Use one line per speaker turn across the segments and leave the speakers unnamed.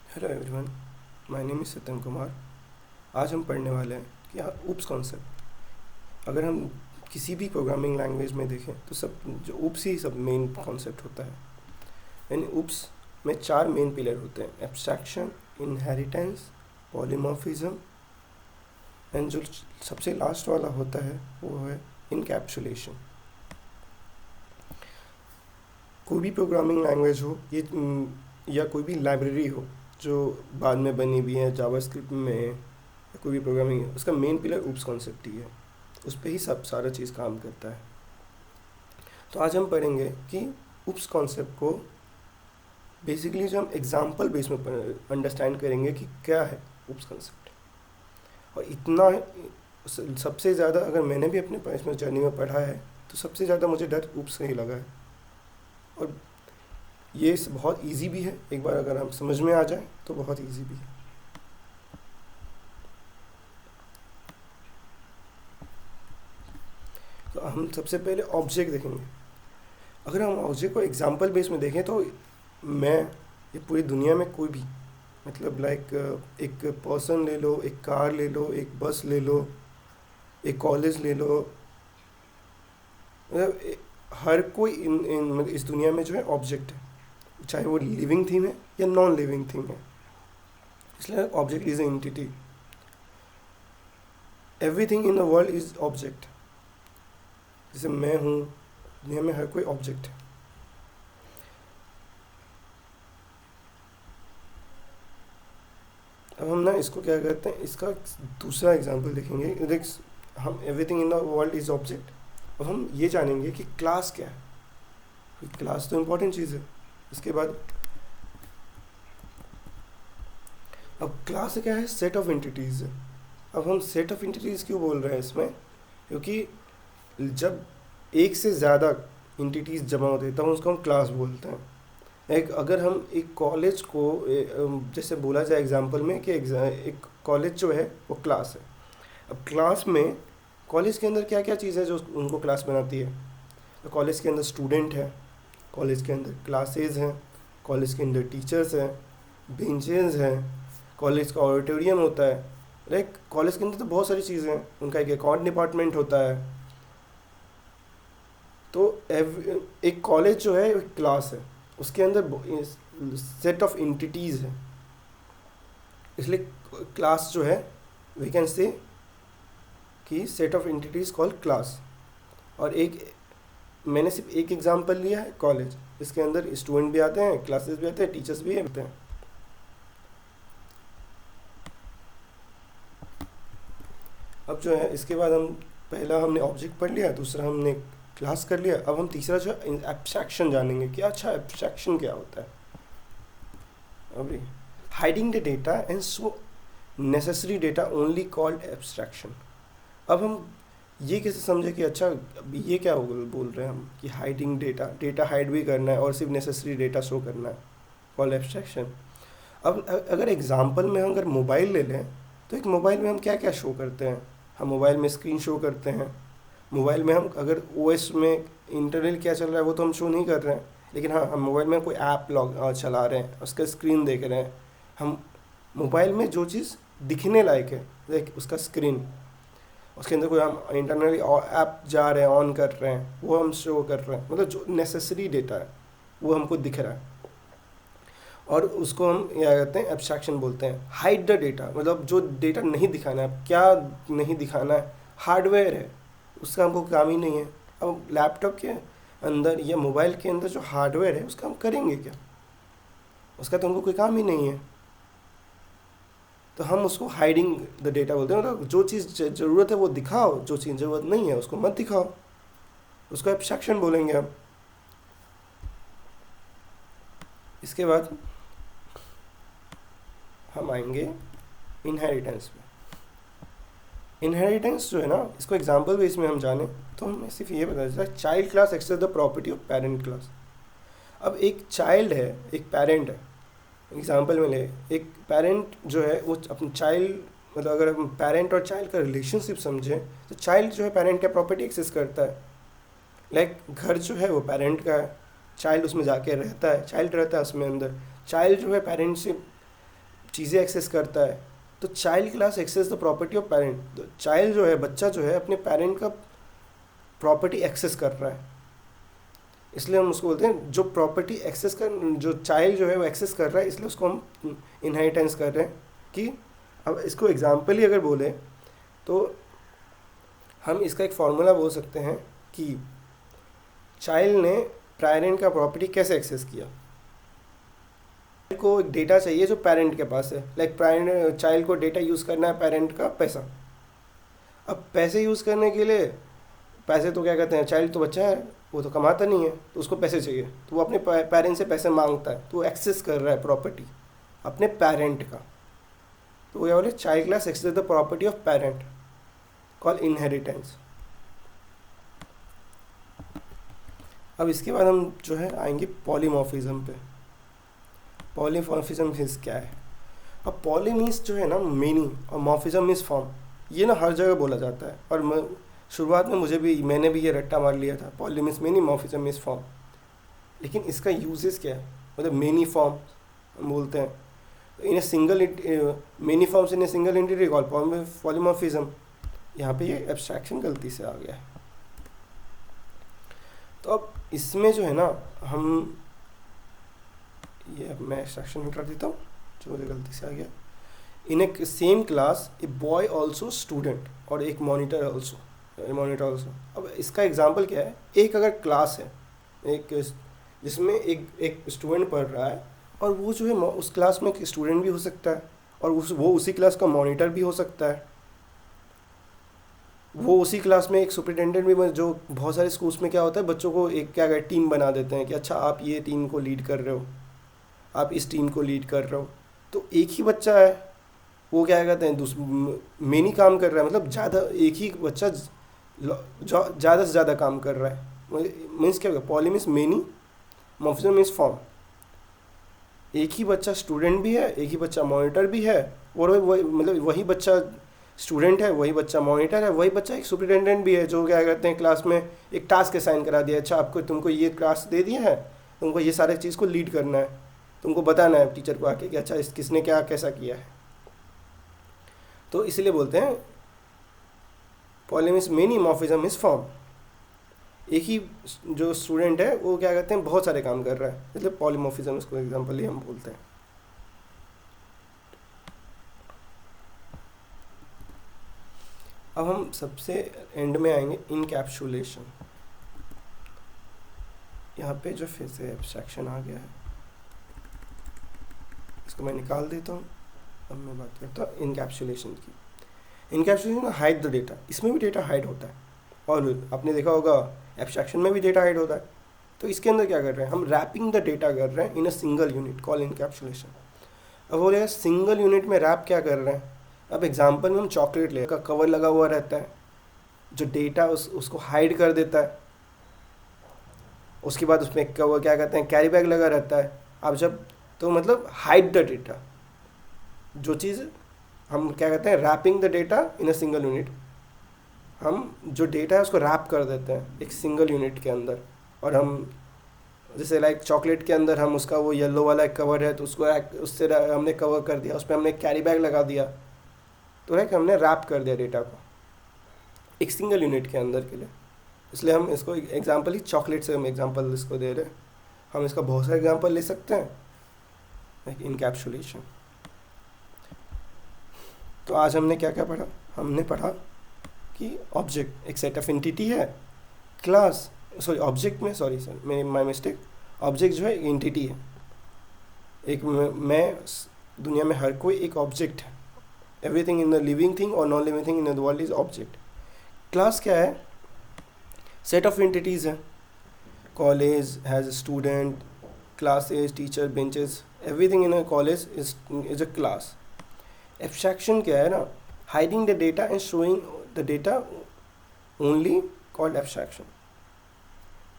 Hello everyone, my name is Satyam Kumar. आज हम पढ़ने वाले हैं कि ऊप्स कॉन्सेप्ट। अगर हम किसी भी प्रोग्रामिंग लैंग्वेज में देखें तो सब जो ऊप्स ही सब मेन कॉन्सेप्ट होता है। यानी ऊप्स में चार मेन पिलर होते हैं: एब्स्ट्रैक्शन, इनहेरिटेंस, पॉलीमॉर्फिज्म एंड जो सबसे लास्ट वाला होता है वो है इनकैप्सुलेशन। कोई भी प्रोग्रामिंग लैंग्वेज हो ये या कोई भी लाइब्रेरी हो जो बाद में बनी हुई है जावास्क्रिप्ट में या कोई भी प्रोग्रामिंग है, उसका मेन पिलर ऊप्स कॉन्सेप्ट ही है। उस पर ही सब सारा चीज़ काम करता है। तो आज हम पढ़ेंगे कि ऊप्स कॉन्सेप्ट को बेसिकली जो हम एग्जाम्पल बेस में अंडरस्टैंड करेंगे कि क्या है ऊप्स कॉन्सेप्ट। और इतना सबसे ज़्यादा अगर मैंने भी अपने इसमें जर्नी में पढ़ा है तो सबसे ज़्यादा मुझे डर ऊप्स से ही लगा है। और ये बहुत इजी भी है, एक बार अगर हम समझ में आ जाए तो बहुत इजी भी है। तो हम सबसे पहले ऑब्जेक्ट देखेंगे। अगर हम ऑब्जेक्ट को एग्जांपल बेस में देखें तो मैं ये पूरी दुनिया में कोई भी मतलब लाइक एक पर्सन ले लो, एक कार ले लो, एक बस ले लो, एक कॉलेज ले लो, मतलब हर कोई मतलब इस दुनिया में जो है ऑब्जेक्ट है, चाहे वो लिविंग थिंग है या नॉन लिविंग थिंग है। इसलिए object is an entity. Everything in the world is object. जैसे मैं हूँ, दुनिया में हर कोई ऑब्जेक्ट है। अब हम ना इसको क्या करते हैं, इसका दूसरा एग्जांपल देखेंगे। देख, हम everything in the world is object. अब हम ये जानेंगे कि क्लास क्या है। क्लास तो इम्पोर्टेंट चीज़ है। इसके बाद अब क्लास क्या है, सेट ऑफ एंटिटीज़ है। अब हम सेट ऑफ एंटिटीज़ क्यों बोल रहे हैं इसमें, क्योंकि जब एक से ज़्यादा एंटिटीज़ जमा होते हैं तब उसको हम क्लास बोलते हैं। एक अगर हम एक कॉलेज को जैसे बोला जाए एग्जांपल में कि एक कॉलेज जो है वो क्लास है। अब क्लास में कॉलेज के अंदर क्या क्या चीज़ है जो उनको क्लास बनाती है। तो कॉलेज के अंदर स्टूडेंट है, कॉलेज के अंदर क्लासेस हैं, कॉलेज के अंदर टीचर्स हैं, बेंचेस हैं, कॉलेज का ऑडिटोरियम होता है। लाइक कॉलेज के अंदर तो बहुत सारी चीज़ें हैं। उनका एक अकाउंट डिपार्टमेंट होता है। तो एक कॉलेज जो है एक क्लास है, उसके अंदर सेट ऑफ एंटिटीज़ है। इसलिए क्लास जो है वी कैन से कि set of entities called class. और एक मैंने सिर्फ एक एग्जांपल लिया है कॉलेज। इसके अंदर स्टूडेंट भी आते हैं, क्लासेस भी आते हैं, टीचर्स भी आते हैं। अब जो है इसके बाद हम पहला हमने ऑब्जेक्ट पढ़ लिया, दूसरा हमने क्लास कर लिया। अब हम तीसरा जो है एब्स्ट्रैक्शन जानेंगे कि अच्छा एब्स्ट्रैक्शन क्या होता है। अभी hiding the data and so necessary data only called abstraction. अब हम ये कैसे समझे कि अच्छा ये क्या बोल रहे हैं हम कि हाइडिंग डेटा हाइड भी करना है और सिर्फ नेसेसरी डेटा शो करना है, कॉल्ड एब्स्ट्रैक्शन। अब अगर एग्जांपल में हम अगर मोबाइल ले लें तो एक मोबाइल में हम क्या क्या शो करते हैं। हम मोबाइल में स्क्रीन शो करते हैं। मोबाइल में हम अगर ओएस में इंटरनल क्या चल रहा है वो तो हम शो नहीं कर रहे हैं, लेकिन हाँ हम मोबाइल में कोई ऐप चला रहे हैं, उसका स्क्रीन देख रहे हैं। हम मोबाइल में जो चीज़ दिखने लायक है लाइक उसका स्क्रीन, उसके अंदर कोई हम इंटरनली ऐप जा रहे हैं, ऑन कर रहे हैं, वो हम शो कर रहे हैं। मतलब जो नेसेसरी डेटा है वो हमको दिख रहा है। और उसको हम क्या कहते हैं, एब्स्ट्रैक्शन बोलते हैं। हाइड द डेटा मतलब जो डेटा नहीं दिखाना है। क्या नहीं दिखाना है, हार्डवेयर है, उसका हमको काम ही नहीं है। अब लैपटॉप के अंदर या मोबाइल के अंदर जो हार्डवेयर है उसका हम करेंगे क्या, उसका तो हमको कोई काम ही नहीं है। तो हम उसको हाइडिंग द डेटा बोलते हैं। मतलब जो चीज़ ज़रूरत है वो दिखाओ, जो चीज़ ज़रूरत नहीं है उसको मत दिखाओ, उसको एब्स्ट्रैक्शन बोलेंगे हम। इसके बाद हम आएंगे इनहेरिटेंस में। इनहेरिटेंस जो है ना, इसको एग्जांपल बेस में हम जाने तो हमें सिर्फ ये पता चलता है child class access the property of parent class. अब एक चाइल्ड है, एक पेरेंट है। एग्जांपल में ले, एक पेरेंट जो है वो अपने चाइल्ड मतलब अगर हम पेरेंट और चाइल्ड का रिलेशनशिप समझें तो चाइल्ड जो है पेरेंट का प्रॉपर्टी एक्सेस करता है। लाइक घर जो है वो पेरेंट का है, चाइल्ड उसमें जाके रहता है, चाइल्ड रहता है उसमें अंदर। चाइल्ड जो है पेरेंट से चीज़ें एक्सेस करता है, तो child class access the property of parent. तो चाइल्ड जो है, बच्चा जो है, अपने पेरेंट का प्रॉपर्टी एक्सेस कर रहा है, इसलिए हम उसको बोलते हैं जो प्रॉपर्टी एक्सेस कर, जो चाइल्ड जो है वो एक्सेस कर रहा है, इसलिए उसको हम इनहेरिटेंस कर रहे हैं। कि अब इसको एग्जाम्पल ही अगर बोले तो हम इसका एक फॉर्मूला बोल सकते हैं कि चाइल्ड ने पेरेंट का प्रॉपर्टी कैसे एक्सेस किया। को एक डेटा चाहिए जो पेरेंट के पास है, लाइक पेरेंट, चाइल्ड को डेटा यूज़ करना है पेरेंट का पैसा। अब पैसे यूज़ करने के लिए, पैसे तो क्या कहते हैं, चाइल्ड तो बच्चा है, वो तो कमाता नहीं है, तो उसको पैसे चाहिए, तो वो अपने पेरेंट से पैसे मांगता है, तो वो एक्सेस कर रहा है प्रॉपर्टी अपने पेरेंट का। तो वो क्या बोले, child class access the property of parent, call inheritance. अब इसके बाद हम जो है आएंगे पॉलीमॉर्फिज्म पे। पॉलीमॉर्फिज्म क्या है? अब पॉली मीन्स जो है ना मेनी, और मॉर्फिज्म मीन्स फॉर्म। ये ना हर जगह बोला जाता है, और शुरुआत में मैंने भी ये रट्टा मार लिया था, poly means many, morphism means form. लेकिन इसका यूजेस क्या है? मतलब मेनी फॉर्म हम बोलते हैं, in a single many forms in a single entity called polymorphism. यहाँ पे ये एब्स्ट्रैक्शन गलती से आ गया है। तो अब इसमें जो है ना, हम ये मैं एब्स्ट्रैक्शन हटा देता हूँ जो मुझे गलती से आ गया। In a same class a boy also student और एक मॉनिटर ऑल्सो। अब इसका एग्जांपल क्या है? एक अगर क्लास है, एक जिसमें एक स्टूडेंट पढ़ रहा है, और वो जो है उस क्लास में एक स्टूडेंट भी हो सकता है, और वो उसी क्लास का मॉनिटर भी हो सकता है। वो उसी क्लास में एक सुपरिटेंडेंट भी, जो बहुत सारे स्कूल्स में क्या होता है, बच्चों को एक क्या कहते टीम बना देते हैं कि अच्छा आप ये टीम को लीड कर रहे हो, आप इस टीम को लीड कर रहे हो। तो एक ही बच्चा है, वो क्या कहते हैं मेनी काम कर रहा है, मतलब ज़्यादा, एक ही बच्चा ज़्यादा से ज़्यादा काम कर रहा है। मीन्स क्या होगा? Poly means many, morphism means form. एक ही बच्चा स्टूडेंट भी है, एक ही बच्चा मॉनिटर भी है, और मतलब वही बच्चा स्टूडेंट है, वही बच्चा मॉनिटर है, वही बच्चा एक सुपरिटेंडेंट भी है, जो क्या कहते हैं क्लास में एक टास्क असाइन करा दिया, अच्छा आपको, तुमको ये क्लास दे दिया है, तुमको ये सारे चीज़ को लीड करना है, तुमको बताना है टीचर को आके कि अच्छा किसने क्या कैसा किया है। तो इसलिए बोलते हैं poly means many, morphism means form. एक ही जो स्टूडेंट है वो क्या कहते हैं बहुत सारे काम कर रहा है, इसलिए पॉलीमॉर्फिज्म इसको एग्जांपल ही हम बोलते हैं। अब हम सबसे एंड में आएंगे इनकैप्सुलेशन। यहाँ पे जो फिर से एब्स्ट्रैक्शन आ गया है, इसको मैं निकाल देता हूँ। अब मैं बात करता हूँ इनकैप्सुलेशन की। इनकैप्सुलेशन हाइड द डेटा, इसमें भी डेटा हाइड होता है, और आपने देखा होगा एब्स्ट्रैक्शन में भी डेटा हाइड होता है। तो इसके अंदर क्या कर रहे हैं हम? रैपिंग द डेटा कर रहे हैं in a single unit call encapsulation. अब बोलेगा सिंगल यूनिट में रैप क्या कर रहे हैं? अब एग्जांपल में हम चॉकलेट ले का कवर लगा हुआ रहता है, जो डेटा उसको हाइड कर देता है। उसके बाद उसमें कवर क्या कहते हैं कैरी बैग लगा रहता है। अब जब तो मतलब हाइड द डेटा, जो चीज़ हम क्या कहते हैं wrapping the data in a single unit, हम जो डेटा है उसको रैप कर देते हैं एक सिंगल यूनिट के अंदर। और हम जैसे लाइक चॉकलेट के अंदर हम उसका वो येलो वाला एक कवर है, तो उसको उससे हमने कवर कर दिया, उस पर हमने कैरी बैग लगा दिया, तो लाइक हमने रैप कर दिया डेटा को एक सिंगल यूनिट के अंदर के लिए। इसलिए हम इसको एग्जांपल ही चॉकलेट से हम एग्जांपल इसको दे रहे हैं। हम इसका बहुत सारे एग्जांपल ले सकते हैं लाइक इनकैप्सुलेशन। तो आज हमने क्या क्या पढ़ा? हमने पढ़ा कि ऑब्जेक्ट एक सेट ऑफ एंटिटी है, क्लास सॉरी ऑब्जेक्ट में सॉरी माय मिस्टेक, ऑब्जेक्ट जो है एंटिटी है। एक मैं दुनिया में हर कोई एक ऑब्जेक्ट है, everything in the living thing और non living thing in the world is object. Class क्या है? सेट ऑफ एंटिटीज है। College has student, classes, teacher, benches, everything in a college is a class. Abstraction क्या है ना? Hiding the data and showing the data only called abstraction.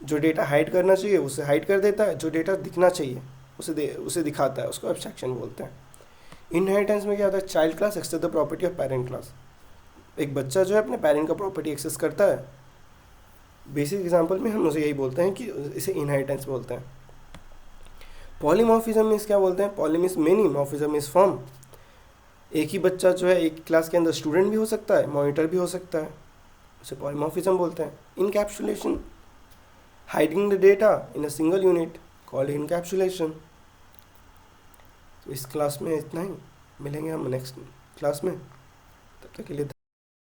जो data हाइड करना चाहिए उसे हाइड कर देता है, जो डेटा दिखना चाहिए उसे दिखाता है, उसको एब्स्ट्रैक्शन बोलते हैं। इनहेरिटेंस में क्या होता है? Child class access the property of parent class. एक बच्चा जो है अपने पेरेंट का प्रॉपर्टी एक्सेस करता है। बेसिक एग्जांपल में हम उसे यही बोलते हैं कि इसे इनहेरिटेंस बोलते हैं। पॉलीमॉर्फिज्म मीन्स क्या बोलते हैं? Poly means many, morphism means form. एक ही बच्चा जो है एक क्लास के अंदर स्टूडेंट भी हो सकता है, मॉनिटर भी हो सकता है, उसे पॉलीमॉर्फिज्म बोलते हैं। Encapsulation, hiding the data in a single unit called encapsulation. तो इस क्लास में इतना ही, मिलेंगे हम नेक्स्ट क्लास में, तब तक के लिए